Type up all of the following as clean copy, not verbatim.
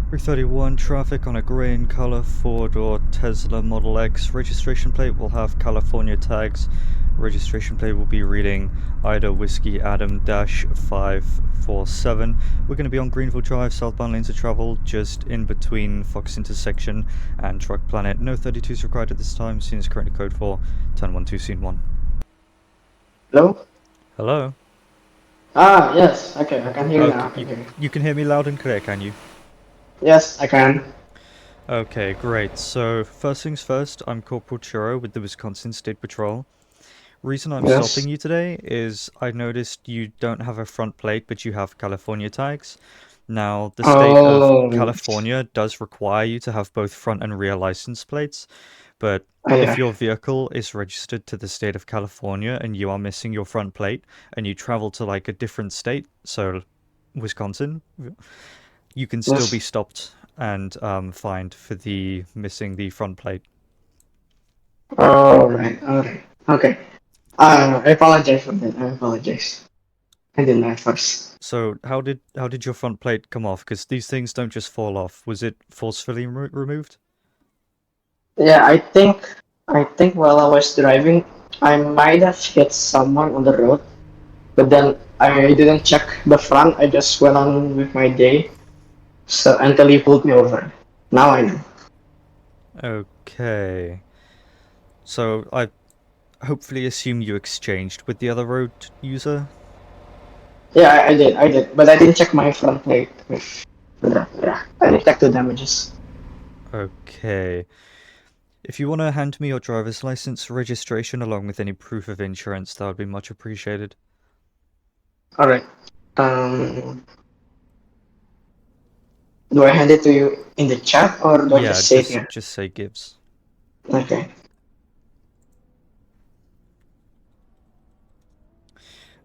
331 traffic on a grey in colour Ford or Tesla Model X. Registration plate will have California tags. Registration plate will be reading Ida Whiskey Adam -547. We're going to be on Greenville Drive, southbound lanes of travel, just in between Fox Intersection and Truck Planet. No 32s required at this time. Scene is currently code 4, turn 12, scene 1. Hello? Hello? Ah, yes. Okay, I can hear you now. I Okay, can hear you. you can hear me loud and clear, can you? Yes, I can. Okay, great. So, first things first, I'm Corporal Churro with the Wisconsin State Patrol. Reason I'm Yes. stopping you today is I noticed you don't have a front plate, but you have California tags. Now, the state of Oh, California does require you to have both front and rear license plates, but if yeah. your vehicle is registered to the state of California and you are missing your front plate and you travel to like a different state, so Wisconsin, you can still be Yes. stopped and fined for the missing the front plate. All right. All right. Okay. I apologize for that. I apologize. I didn't know at first. So how did your front plate come off? Because these things don't just fall off. Was it forcefully removed? Yeah, I think while I was driving, I might have hit someone on the road, but then I didn't check the front. I just went on with my day. So until he pulled me over. Now I know. Okay. So I hopefully assume you exchanged with the other road user. Yeah, I did, but I didn't check my front plate. Yeah, I didn't check the damages. Okay. If you want to hand me your driver's license, registration, along with any proof of insurance, that would be much appreciated. All right. Um, do I hand it to you in the chat or do I Yeah, just say it here? just say Gibbs. Okay.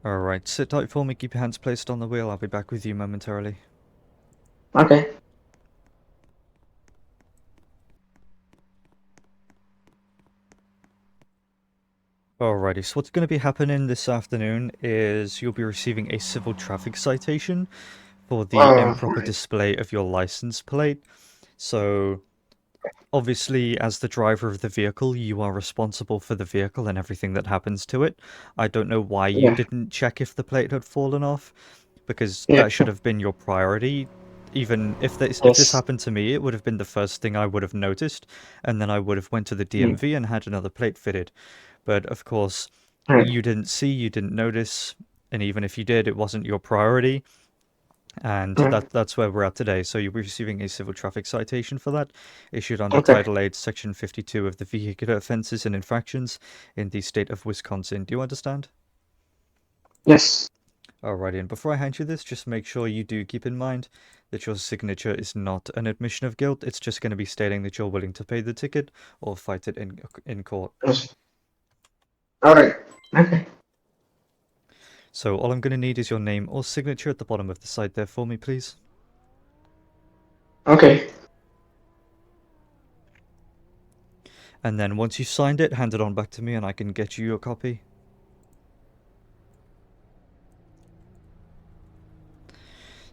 Alright, sit tight for me, keep your hands placed on the wheel, I'll be back with you momentarily. Okay. Alrighty, so what's going to be happening this afternoon is you'll be receiving a civil traffic citation for the improper Right. display of your license plate. So, obviously, as the driver of the vehicle, you are responsible for the vehicle and everything that happens to it. I don't know why you Yeah. didn't check if the plate had fallen off, because Yeah. that should have been your priority. Even if this Yes. happened to me, it would have been the first thing I would have noticed, and then I would have went to the Mm. DMV and had another plate fitted. But of course, Right. you didn't see, you didn't notice, and even if you did, it wasn't your priority. And Right. that's where we're at today. So you'll be receiving a civil traffic citation for that, issued under Okay. Title 8, Section 52 of the Vehicular Offenses and Infractions in the state of Wisconsin. Do you understand? Yes. Alrighty, and before I hand you this, just make sure you do keep in mind that your signature is not an admission of guilt. It's just going to be stating that you're willing to pay the ticket or fight it in court. Yes. All right. Okay. So all I'm going to need is your name or signature at the bottom of the site there for me, please. Okay. And then once you've signed it, hand it on back to me and I can get you your copy.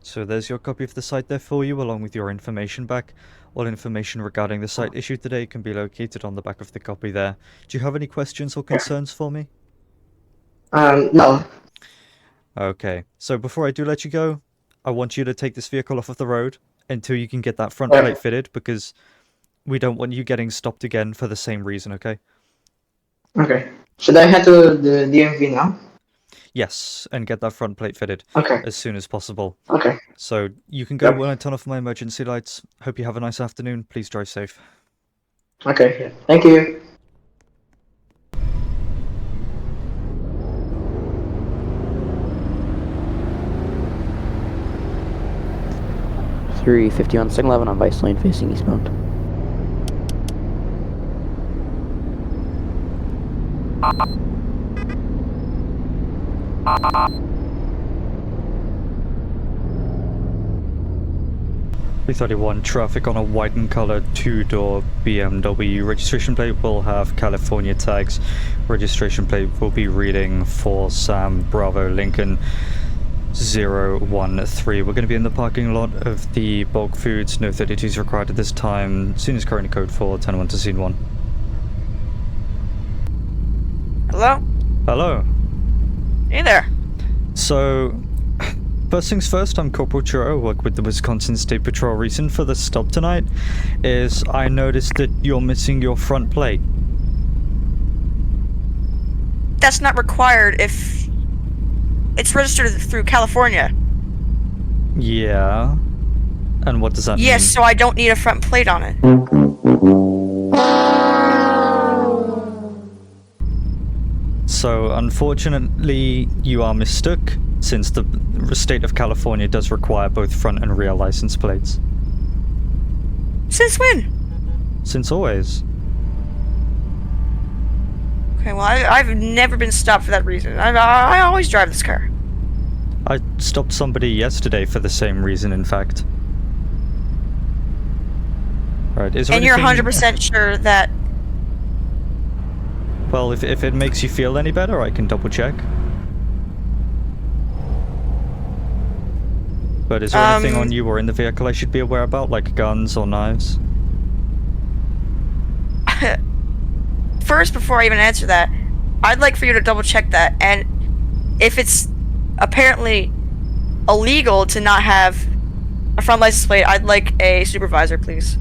So there's your copy of the site there for you, along with your information back. All information regarding the site issued today can be located on the back of the copy there. Do you have any questions or Yeah. concerns for me? No. Okay, so before I do let you go, I want you to take this vehicle off of the road until you can get that front Yeah. plate fitted, because we don't want you getting stopped again for the same reason, okay? Okay. Should I head to the DMV now? Yes, and get that front plate fitted Okay. as soon as possible. Okay. So you can go Yep. when I turn off my emergency lights. Hope you have a nice afternoon. Please drive safe. Okay. Yeah. Thank you. Three 51 second 11 on Vice Lane facing eastbound. .331 traffic on a white and colored two-door BMW. Registration plate will have California tags. Registration plate will be reading for Sam Bravo Lincoln. 013. We're going to be in the parking lot of the bulk foods. No 32s required at this time. Scene is currently code 4, 10-1 to scene 1. Hello? Hello. Hey there. So, first things first, I'm Corporal Churro, work with the Wisconsin State Patrol. Reason for the stop tonight is I noticed that you're missing your front plate. That's not required if it's registered through California. Yeah. And what does that mean? Yes, so I don't need a front plate on it. So, unfortunately, you are mistook, since the state of California does require both front and rear license plates. Since when? Since always. Okay, well, I've never been stopped for that reason. I always drive this car. I stopped somebody yesterday for the same reason, in fact. Right, is there And you're anything... 100% sure that... Well, if it makes you feel any better, I can double check. But is there anything on you or in the vehicle I should be aware about, like guns or knives? First, before I even answer that, I'd like for you to double check that, and if it's apparently illegal to not have a front license plate, I'd like a supervisor, please.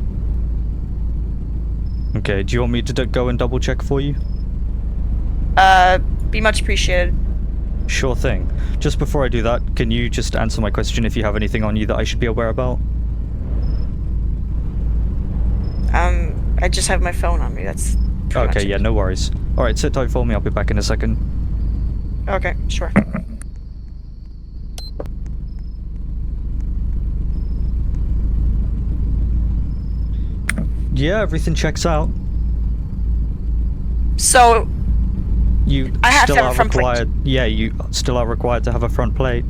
Okay, do you want me to go and double check for you? Be much appreciated. Sure thing. Just before I do that, can you just answer my question if you have anything on you that I should be aware about? I just have my phone on me, that's pretty much Okay, it. yeah, no worries. Alright, sit tight for me, I'll be back in a second. Okay, sure. Yeah, everything checks out. So, You I have to still have a are front plate. required. Yeah, you still are required to have a front plate.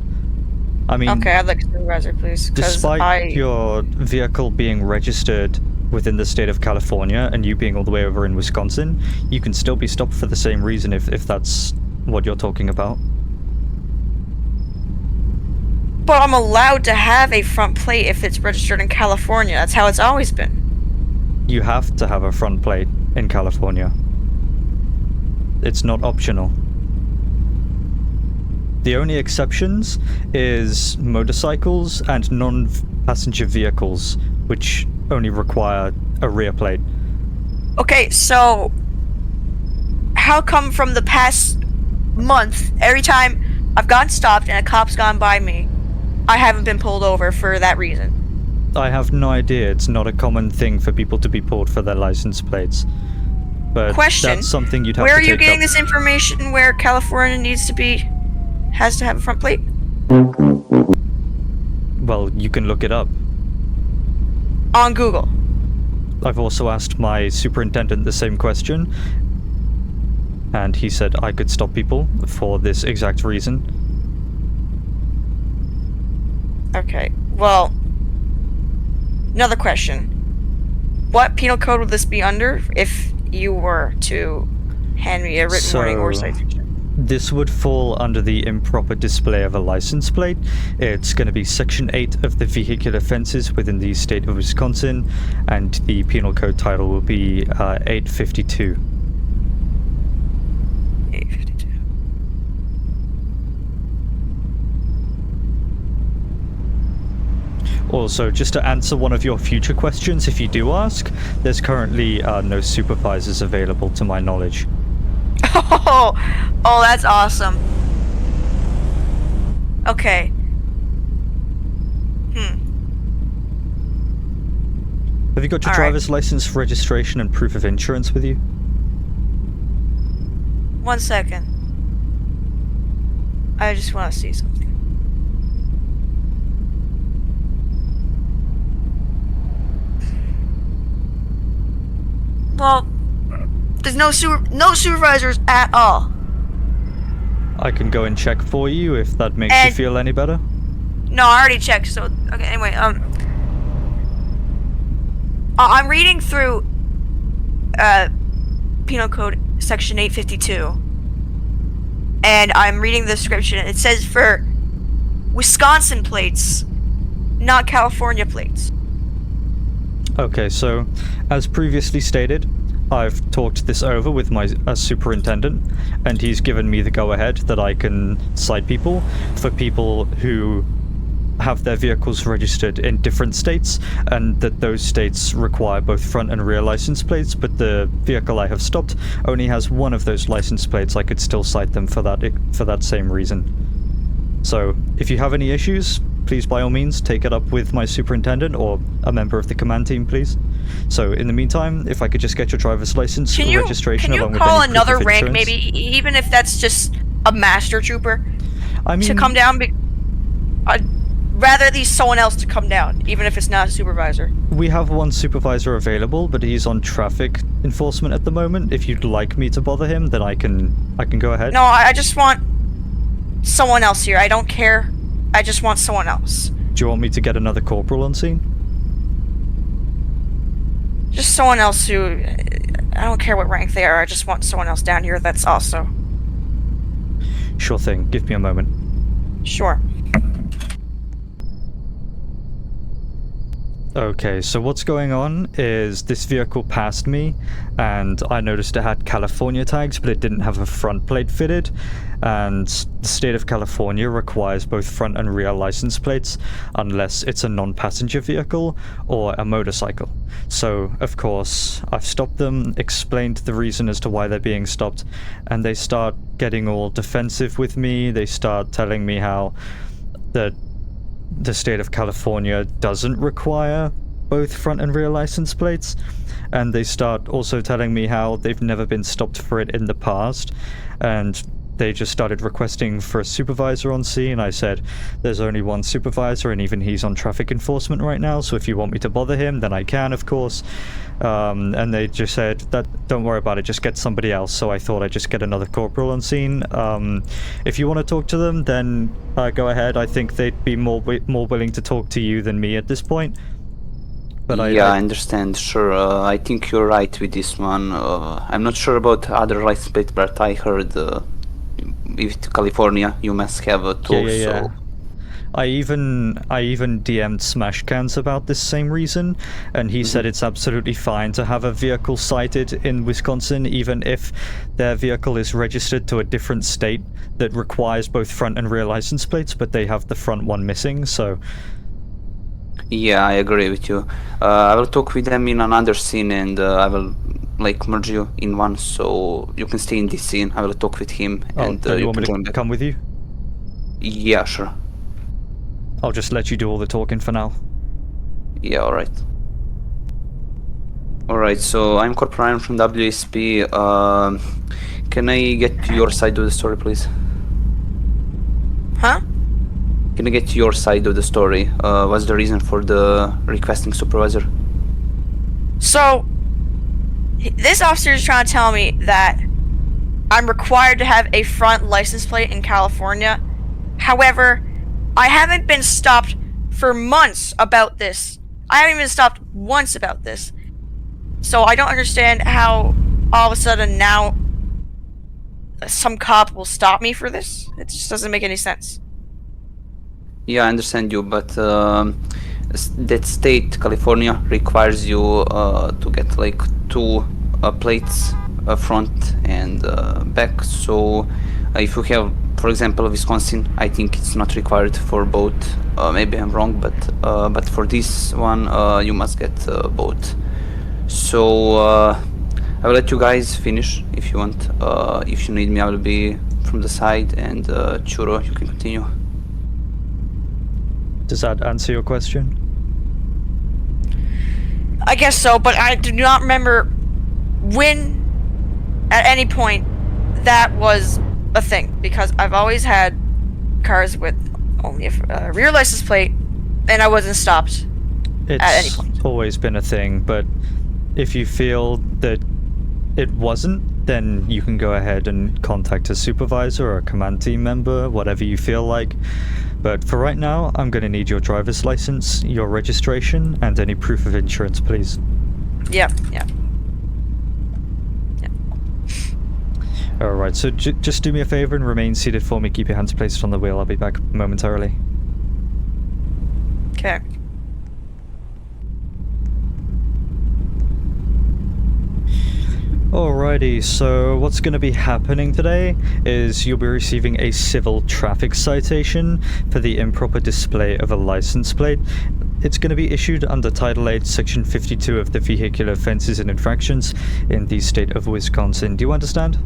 I mean, okay, I'd like a supervisor, please. 'Cause despite your vehicle being registered within the state of California and you being all the way over in Wisconsin, you can still be stopped for the same reason if that's what you're talking about. But I'm allowed to have a front plate if it's registered in California. That's how it's always been. You have to have a front plate in California. It's not optional. The only exceptions is motorcycles and non-passenger vehicles, which only require a rear plate. Okay, so how come from the past month, every time I've gotten stopped and a cop's gone by me, I haven't been pulled over for that reason? I have no idea. It's not a common thing for people to be pulled for their license plates. But Question, that's something you'd have where to are you take getting up. this information where California has to have a front plate? Well, you can look it up. On Google. I've also asked my superintendent the same question, and he said I could stop people for this exact reason. Okay, well, another question. What penal code would this be under if you were to hand me a written warning or citation? This would fall under the improper display of a license plate. It's going to be Section 8 of the Vehicular Offenses within the state of Wisconsin, and the penal code title will be 852. 852. Also, just to answer one of your future questions, if you do ask, there's currently no supervisors available to my knowledge. Oh, that's awesome. Okay. Have you got your All right. driver's license, registration, and proof of insurance with you? 1 second. I just want to see something. Well, there's no supervisors at all. I can go and check for you if that makes you And- feel any better. No, I already checked. So okay. Anyway, I'm reading through Penal Code Section 852, and I'm reading the description. It says for Wisconsin plates, not California plates. Okay, so as previously stated, I've talked this over with my superintendent, and he's given me the go-ahead that I can cite people for people who have their vehicles registered in different states, and that those states require both front and rear license plates, but the vehicle I have stopped only has one of those license plates. I could still cite them for that same reason. So if you have any issues, please by all means take it up with my superintendent or a member of the command team, please. So in the meantime, if I could just get your driver's license registration along with any call proof another of rank, insurance. maybe even if that's just a master trooper, I mean, to come down? I'd rather at least someone else to come down, even if it's not a supervisor. we have one supervisor available, but he's on traffic enforcement at the moment. If you'd like me to bother him, then I can go ahead. No, I just want someone else here. I don't care. I just want someone else. Do you want me to get another corporal on scene? Just someone else who... I don't care what rank they are. I just want someone else down here that's also... Sure thing. Give me a moment. Sure. Okay, so what's going on is this vehicle passed me, and I noticed it had California tags, but it didn't have a front plate fitted, and the state of California requires both front and rear license plates unless it's a non-passenger vehicle or a motorcycle. So, of course, I've stopped them, explained the reason as to why they're being stopped, and they start getting all defensive with me. They start telling me how the state of California doesn't require both front and rear license plates, and they start also telling me how they've never been stopped for it in the past, and they just started requesting for a supervisor on scene. I said there's only one supervisor, and even he's on traffic enforcement right now, so if you want me to bother him, then I can, of course. And they just said that don't worry about it, just get somebody else. So I thought I'd just get another corporal on scene. If you want to talk to them, then go ahead. I think they'd be more willing to talk to you than me at this point. But I understand. Sure, I think you're right with this one. I'm not sure about other license plates, but I heard with California you must have a tool. Yeah. So I even DM'd Smash Cans about this same reason, and he said it's absolutely fine to have a vehicle cited in Wisconsin, even if their vehicle is registered to a different state that requires both front and rear license plates, but they have the front one missing. So yeah, I agree with you. I will talk with them in another scene, and I will merge you in one, so you can stay in this scene. I will talk with him, and you you want can me join to back. come with you? Yeah, sure. I'll just let you do all the talking for now. Yeah, alright. Alright, so I'm Corporal Ryan from WSP. Can I get to your side of the story, please? Huh? Can I get to your side of the story? What's the reason for the requesting supervisor? So, this officer is trying to tell me that I'm required to have a front license plate in California. However, I haven't been stopped for months about this. I haven't been stopped once about this. So I don't understand how all of a sudden now some cop will stop me for this. It just doesn't make any sense. Yeah, I understand you, but that state, California, requires you to get two plates, front and back. So if you have, for example, Wisconsin, I think it's not required for both. Maybe I'm wrong, but for this one, you must get both. So I will let you guys finish if you want. If you need me, I will be from the side, and Churro, you can continue. Does that answer your question? I guess so, but I do not remember when, at any point, that was a thing, because I've always had cars with only a rear license plate, and I wasn't stopped at any point. It's always been a thing, but if you feel that it wasn't, then you can go ahead and contact a supervisor or a command team member, whatever you feel like. But for right now, I'm going to need your driver's license, your registration, and any proof of insurance, please. Yeah. Alright, so just do me a favor and remain seated for me. Keep your hands placed on the wheel. I'll be back momentarily. Okay. Alrighty, so what's going to be happening today is you'll be receiving a civil traffic citation for the improper display of a license plate. It's going to be issued under Title 8, Section 52 of the Vehicular Offenses and Infractions in the state of Wisconsin. Do you understand?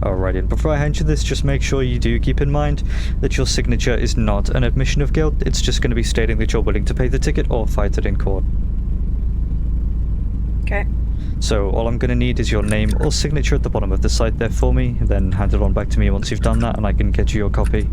Alrighty, and before I hand you this, just make sure you do keep in mind that your signature is not an admission of guilt. It's just going to be stating that you're willing to pay the ticket or fight it in court. Okay. So all I'm going to need is your name or signature at the bottom of the site there for me, then hand it on back to me once you've done that and I can get you your copy.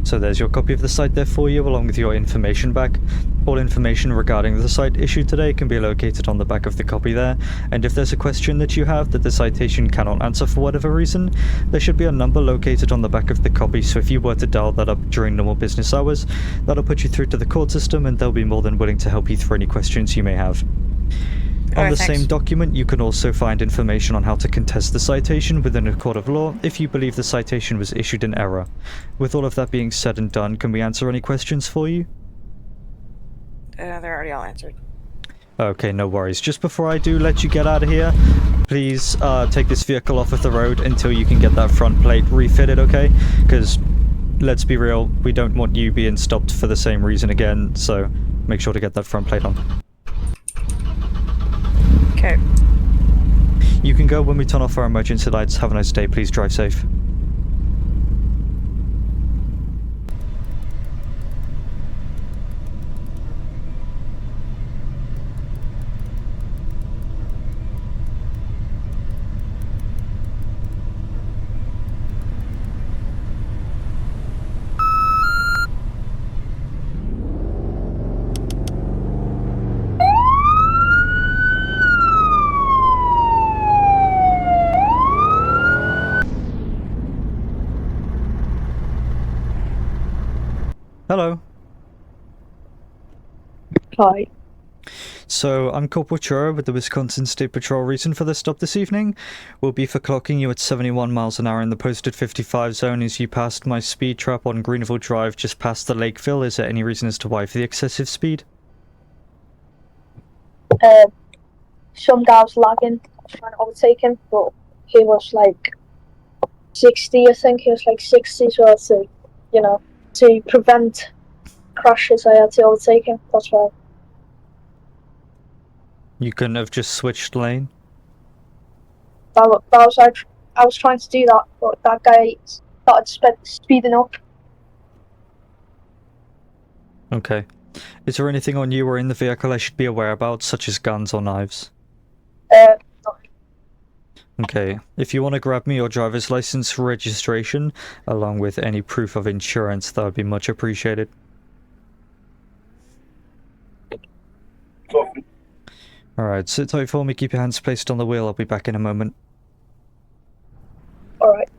So there's your copy of the site there for you, along with your information back. All information regarding the site issued today can be located on the back of the copy there, and if there's a question that you have that the citation cannot answer for whatever reason, there should be a number located on the back of the copy, so if you were to dial that up during normal business hours, that'll put you through to the court system and they'll be more than willing to help you through any questions you may have. On the same document, you can also find information on how to contest the citation within a court of law if you believe the citation was issued in error. With all of that being said and done, can we answer any questions for you? They're already all answered. Okay, no worries. Just before I do let you get out of here, please take this vehicle off of the road until you can get that front plate refitted, okay? Because, let's be real, we don't want you being stopped for the same reason again, so make sure to get that front plate on. Okay. You can go when we turn off our emergency lights. Have a nice day. Please drive safe. Hello. Hi. So, I'm Corporal Churro with the Wisconsin State Patrol. Reason for the stop this evening will be for clocking you at 71 miles an hour in the posted 55 zone as you passed my speed trap on Greenville Drive just past the Lakeville. Is there any reason as to why for the excessive speed? Some guy was lagging, trying to overtake him, but he was like 60, I think. He was like 60, so to prevent crashes, I had to overtake him. That's why. You couldn't have just switched lane? I was trying to do that, but that guy started speeding up. Okay. Is there anything on you or in the vehicle I should be aware about, such as guns or knives? Okay. If you want to grab me your driver's license registration, along with any proof of insurance, that would be much appreciated. Alright, sit tight for me, keep your hands placed on the wheel, I'll be back in a moment. Alright.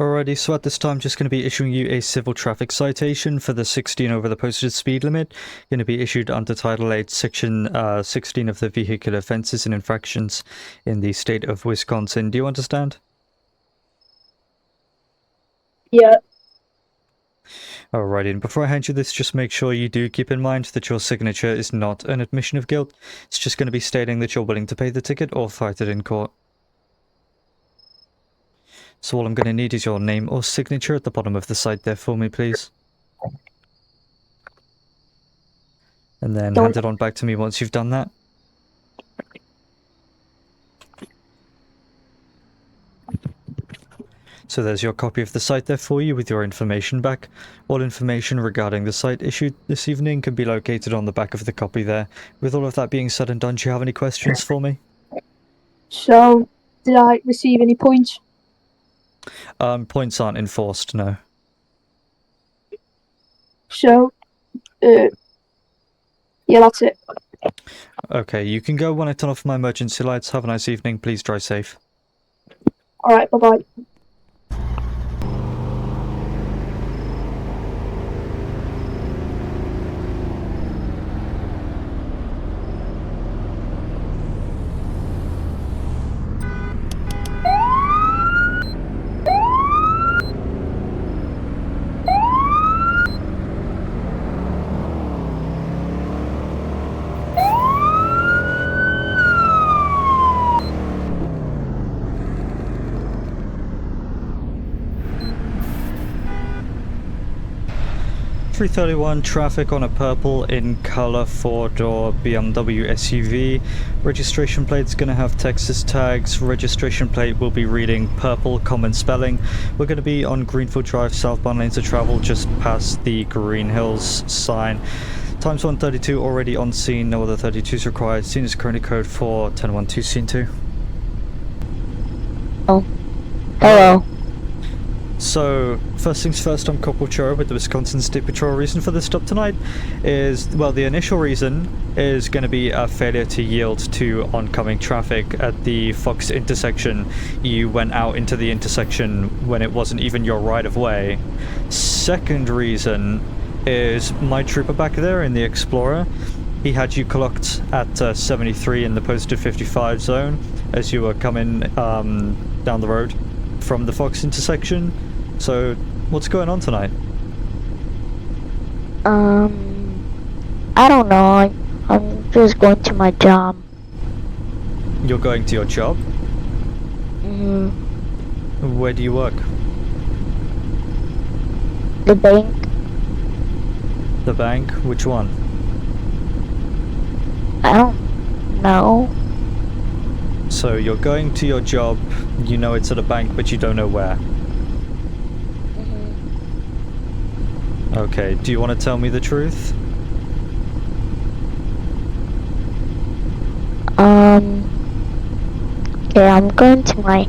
Alrighty, so at this time, just going to be issuing you a civil traffic citation for the 16 over the posted speed limit. Going to be issued under Title 8, Section 16 of the Vehicular Offenses and Infractions in the state of Wisconsin. Do you understand? Yeah. Alrighty, and before I hand you this, just make sure you do keep in mind that your signature is not an admission of guilt. It's just going to be stating that you're willing to pay the ticket or fight it in court. So all I'm going to need is your name or signature at the bottom of the site there for me, please. And then hand it on back to me once you've done that. So there's your copy of the site there for you with your information back. All information regarding the site issued this evening can be located on the back of the copy there. With all of that being said and done, do you have any questions for me? So, did I receive any points? Points aren't enforced, no. So, yeah, that's it. Okay, you can go when I turn off my emergency lights. Have a nice evening. Please drive safe. Alright, bye-bye. 331 traffic on a purple in color four-door BMW SUV. Registration plate's gonna have Texas tags. Registration plate will be reading purple, common spelling. We're gonna be on Greenfield Drive, southbound lanes of travel, just past the Green Hills sign. Times 132 already on scene, no other 32s required. Scene is currently code 4, 1012, scene 2. Oh. Hello. So, first things first, I'm Corporal Churro with the Wisconsin State Patrol. Reason for this stop tonight is, well, the initial reason is going to be a failure to yield to oncoming traffic at the Fox intersection. You went out into the intersection when it wasn't even your right-of-way. Second reason is my trooper back there in the Explorer. He had you clocked at 73 in the posted 55 zone as you were coming down the road from the Fox intersection. So, what's going on tonight? I don't know. I'm just going to my job. You're going to your job? Where do you work? The bank. The bank? Which one? I don't know. So you're going to your job, you know it's at a bank, but you don't know where. Okay, do you want to tell me the truth? Okay, I'm going to my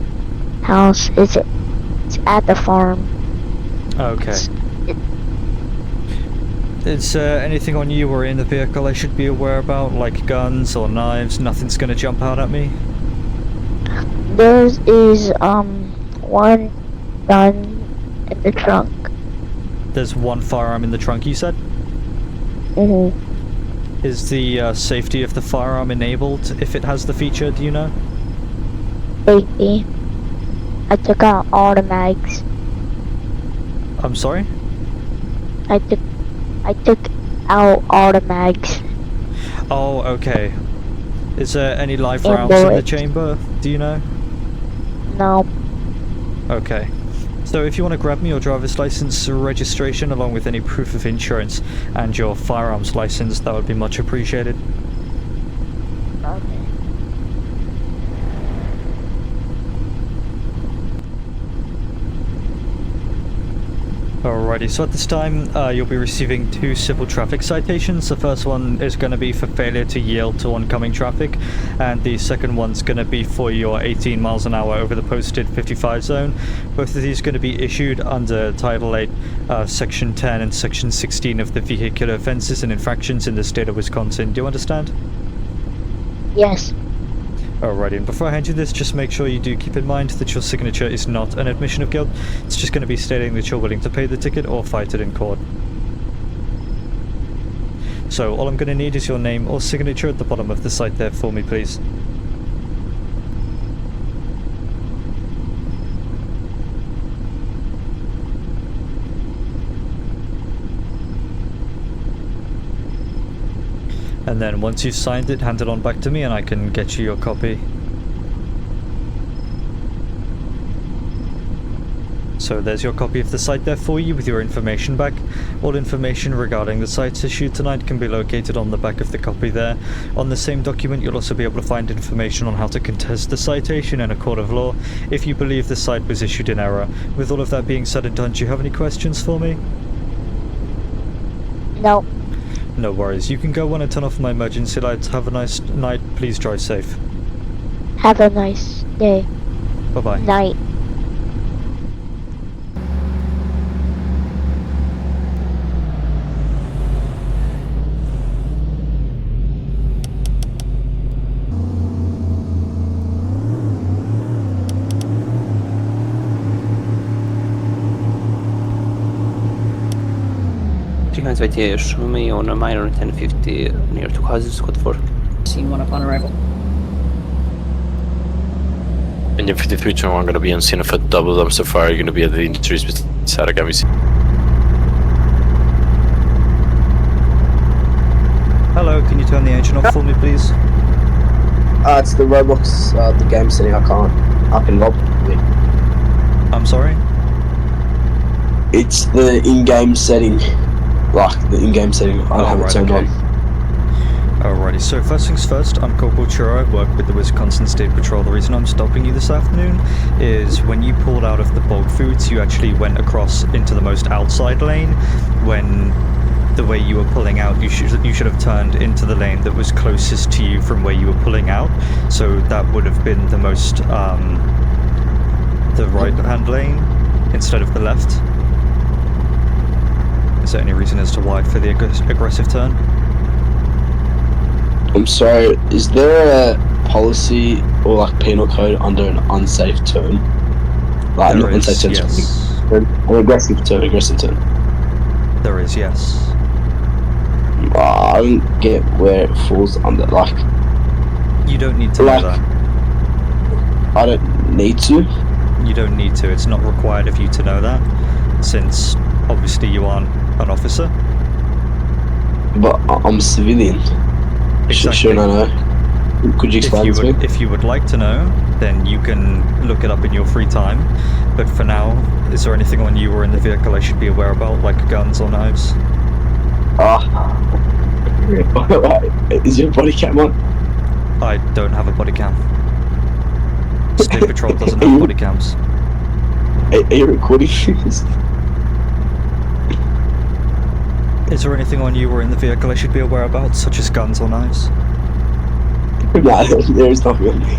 house. It's at the farm. Okay. Is there anything on you or in the vehicle I should be aware about, like guns or knives? Nothing's gonna jump out at me? There is one gun in the trunk. There's one firearm in the trunk, you said? Is the safety of the firearm enabled if it has the feature, do you know? Safety. I took out all the mags. I'm sorry? I took out all the mags. Oh, okay. Is there any live And rounds in the bullets. chamber, do you know? No. Okay. So if you want to grab me your driver's license registration along with any proof of insurance and your firearms license, that would be much appreciated. Okay. Alrighty, so at this time, you'll be receiving 2 civil traffic citations. The first one is going to be for failure to yield to oncoming traffic, and the second one's going to be for your 18 miles an hour over the posted 55 zone. Both of these are going to be issued under Title 8, Section 10 and Section 16 of the Vehicular Offenses and Infractions in the state of Wisconsin. Do you understand? Yes. Alrighty, and before I hand you this, just make sure you do keep in mind that your signature is not an admission of guilt. It's just going to be stating that you're willing to pay the ticket or fight it in court. So all I'm going to need is your name or signature at the bottom of the site there for me, please. And then once you've signed it, hand it on back to me and I can get you your copy. So there's your copy of the site there for you with your information back. All information regarding the sites issued tonight can be located on the back of the copy there. On the same document you'll also be able to find information on how to contest the citation in a court of law if you believe the site was issued in error. With all of that being said and done, do you have any questions for me? No. No worries. You can go on and turn off my emergency lights. Have a nice night. Please drive safe. Have a nice day. Bye-bye. Night. Citation, show me on a minor 1050 near to houses, code 4. Scene 1 upon arrival. Engine 5321 going to be on scene of a double dumpster fire. You're going to be at the industries beside Agami. Hello, can you turn the engine off for me, please? It's the Roblox, the game setting. I can log. I'm sorry? It's the in-game setting. like the in-game setting. I don't have it turned on. Alrighty, so first things first, I'm Corporal Churro, I work with the Wisconsin State Patrol. The reason I'm stopping you this afternoon is when you pulled out of the bulk foods, you actually went across into the most outside lane. When the way you were pulling out, you should have turned into the lane that was closest to you from where you were pulling out. So that would have been the most, the right-hand lane instead of the left. Is there any reason as to why for the aggressive turn? I'm sorry, is there a policy or like penal code under an unsafe turn? Like There not is, unsafe turn, yes. an aggressive turn, There is, yes. I don't get where it falls under, like... You don't need to know that. I don't need to? You don't need to. It's not required of you to know that, since obviously you aren't an officer. But I'm a civilian. Exactly. Shouldn't I know? Could you explain to me? If you would like to know, then you can look it up in your free time. But for now, is there anything on you or in the vehicle I should be aware about, like guns or knives? Is your body cam on? I don't have a body cam. State Patrol doesn't have body cams. Are you recording this? Is there anything on you or in the vehicle I should be aware about, such as guns or knives? Nah, there is nothing on me.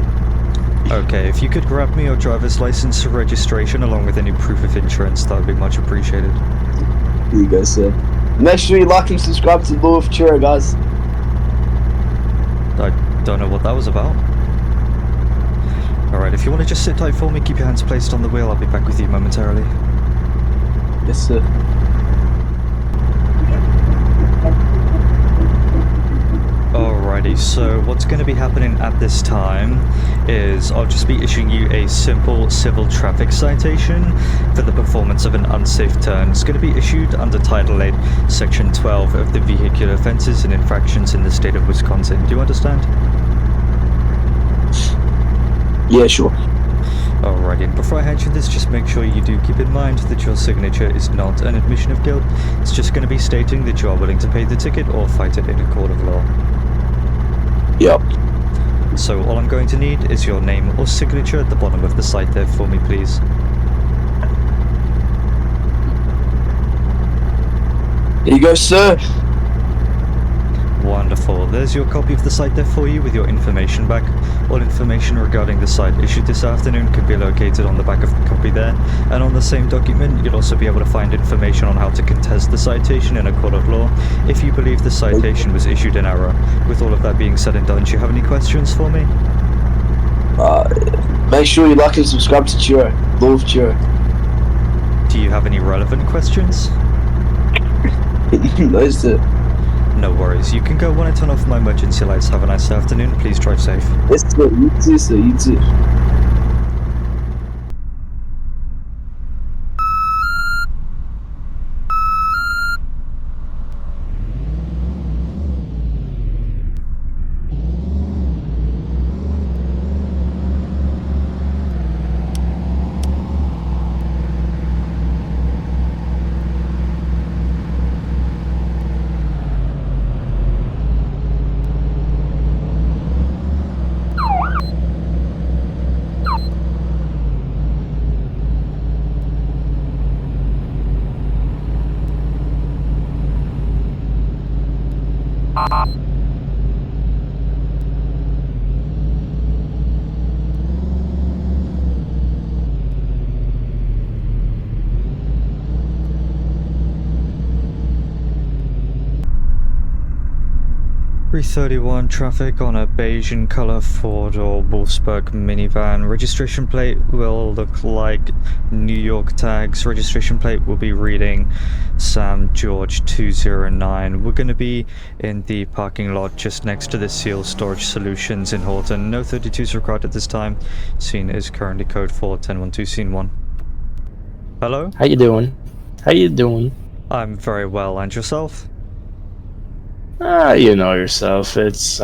Okay, if you could grab me your driver's license or registration along with any proof of insurance, that would be much appreciated. Here you go, sir. Make sure you like and subscribe to Law of Churro, guys. I don't know what that was about. Alright, if you want to just sit tight for me, keep your hands placed on the wheel, I'll be back with you momentarily. Yes, sir. Alrighty, so what's going to be happening at this time is I'll just be issuing you a simple civil traffic citation for the performance of an unsafe turn. It's going to be issued under Title 8, Section 12 of the Vehicular Offenses and Infractions in the state of Wisconsin. Do you understand? Yeah, sure. Alrighty, and before I hand you this, just make sure you do keep in mind that your signature is not an admission of guilt. It's just going to be stating that you are willing to pay the ticket or fight it in a court of law. Yep. So all I'm going to need is your name or signature at the bottom of the site there for me, please. Here you go, sir. Wonderful. There's your copy of the site there for you with your information back. All information regarding the site issued this afternoon can be located on the back of the copy there. And on the same document, you'll also be able to find information on how to contest the citation in a court of law if you believe the citation was issued in error. With all of that being said and done, do you have any questions for me? Make sure you like and subscribe to Churro. Law of Churro. Do you have any relevant questions? No, sir. No worries. You can go when I turn off my emergency lights. Have a nice afternoon. Please drive safe. Yes, sir. You too, sir. You too. 331 traffic on a beige in color Ford or Wolfsburg minivan. Registration plate will look like New York tags. Registration plate will be reading Sam George 209. We're going to be in the parking lot just next to the Seal Storage Solutions in Horton. No 32s required at this time. Scene is currently code 41012 scene 1. Hello? How you doing? How you doing? I'm very well, and yourself? You know yourself. It's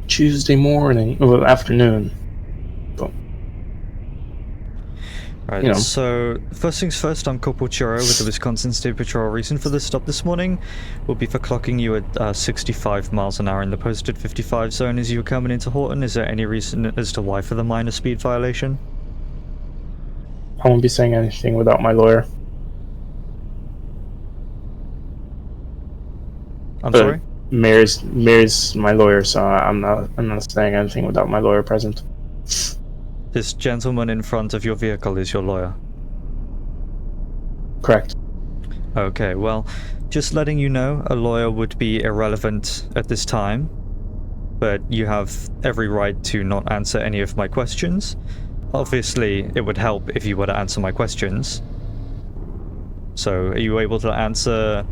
Tuesday morning, well, afternoon. Right, you know. so first things first, I'm Corporal Churro with the Wisconsin State Patrol. Reason for the stop this morning will be for clocking you at 65 miles an hour in the posted 55 zone as you were coming into Horton. Is there any reason as to why for the minor speed violation? I won't be saying anything without my lawyer. I'm sorry? Mayor's my lawyer, so I'm not saying anything without my lawyer present. This gentleman in front of your vehicle is your lawyer. Correct. Okay, well, just letting you know, a lawyer would be irrelevant at this time, but you have every right to not answer any of my questions. Obviously, it would help if you were to answer my questions. So, are you able to answer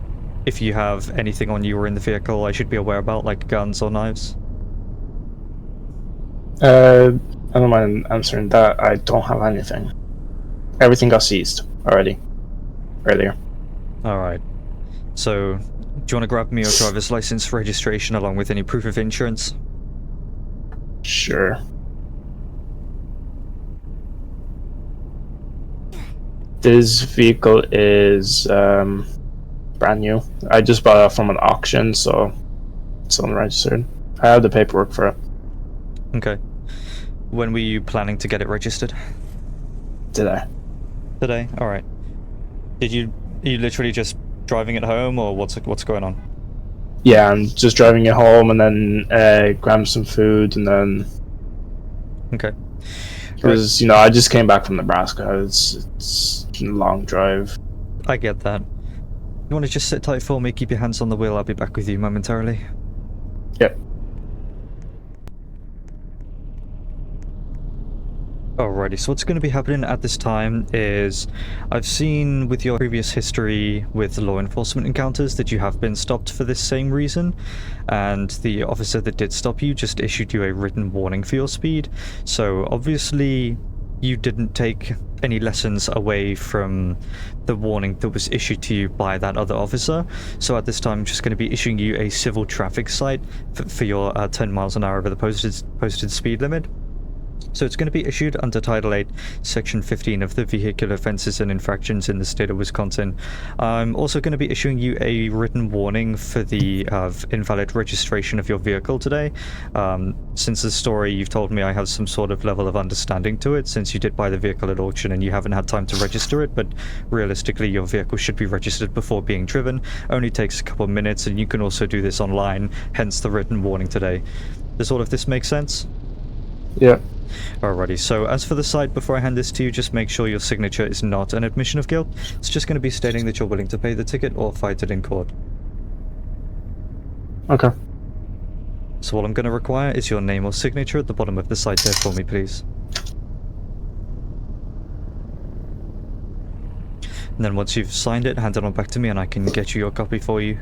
if you have anything on you or in the vehicle I should be aware about, like guns or knives? I don't mind answering that. I don't have anything. Everything got seized already. Earlier. Alright. So, do you want to grab me your driver's license, registration, along with any proof of insurance? Sure. This vehicle is brand new. I just bought it from an auction, so it's unregistered. I have the paperwork for it. Okay. When were you planning to get it registered? Today. Today? Alright. Are you literally just driving it home, or what's going on? Yeah, I'm just driving it home and then grab some food and then... Okay. Because, you know, I just came back from Nebraska. It's a long drive. I get that. You want to just sit tight for me, keep your hands on the wheel, I'll be back with you momentarily. Yep. Alrighty, so what's going to be happening at this time is I've seen with your previous history with law enforcement encounters that you have been stopped for this same reason, and the officer that did stop you just issued you a written warning for your speed. So obviously you didn't take any lessons away from the warning that was issued to you by that other officer. So at this time I'm just going to be issuing you a civil traffic cite for your 10 miles an hour over the posted speed limit. So it's going to be issued under Title 8, Section 15 of the Vehicular Offenses and Infractions in the state of Wisconsin. I'm also going to be issuing you a written warning for the invalid registration of your vehicle today. Since the story you've told me, I have some sort of level of understanding to it, since you did buy the vehicle at auction and you haven't had time to register it, but realistically your vehicle should be registered before being driven. Only takes a couple of minutes, and you can also do this online, hence the written warning today. Does all of this make sense? Yeah. Alrighty, so as for the cite, before I hand this to you, just make sure your signature is not an admission of guilt. It's just going to be stating that you're willing to pay the ticket or fight it in court. Okay. So all I'm going to require is your name or signature at the bottom of the cite there for me, please. And then once you've signed it, hand it on back to me and I can get you your copy for you.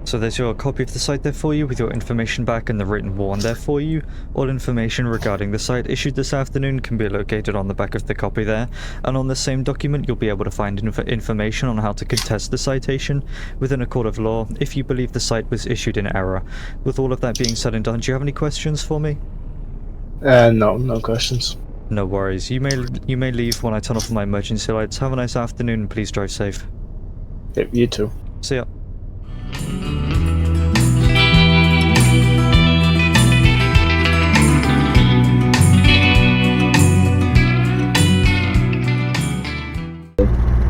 So there's your copy of the site there for you with your information back and the written warning there for you. All information regarding the site issued this afternoon can be located on the back of the copy there, and on the same document you'll be able to find information on how to contest the citation within a court of law if you believe the site was issued in error. With all of that being said and done, do you have any questions for me? No questions. No worries. You may leave when I turn off my emergency lights. Have a nice afternoon and please drive safe. Yep, you too. See ya.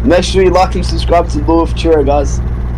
Make sure you like and subscribe to Law of Churro, guys.